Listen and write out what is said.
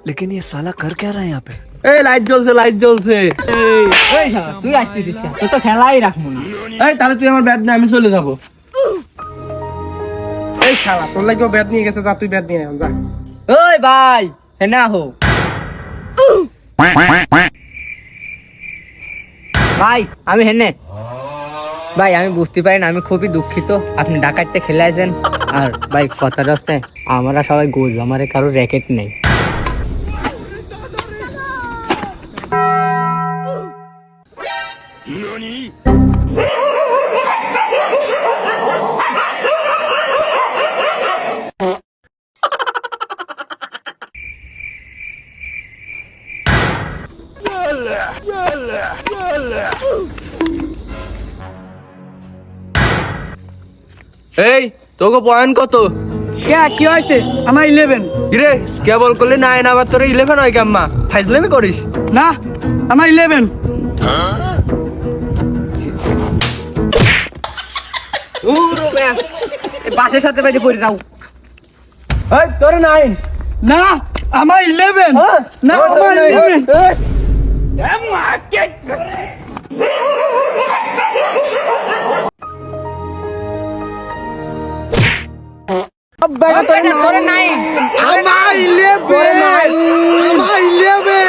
लेकिन ये साला कर क्या रहा है यहाँ पे? এই লাইট জ্বলছে লাইট জ্বলছে। এই শালা তুই আসতেছিস কেন? তোর তো খেলাই রাখবো না। এই তাহলে তুই আমার ব্যাট নিয়ে আমি চলে যাবো। এই শালা তোর লাগেও ব্যাট নিয়ে গেছে, যা তুই ব্যাট নিয়ে আয়, যা। ওই ভাই হেনা হো ভাই, আমি হেনে ভাই, আমি বুঝতে পারি না, আমি খুবই দুঃখিত আপনি ডাকাইতে খেলে আছেন। আর ভাই কথাটা হচ্ছে আমরা সবাই গোল, আমার কারো র্যাকেট নেই। এই তোকে পয়েন্ট কত? কি হয়েছে? আমার 11। কিরে কেবল করলে 9 আবার তোর 11 হয় কেম্মা? ফাইজলামি করিস না, আমার 11। বাসের সাথে বাইরে পড়ে যাও। এই তোর 9। না, আমার 11। না, আমার 11। তোরে নাই। আমার 11। আমার 11।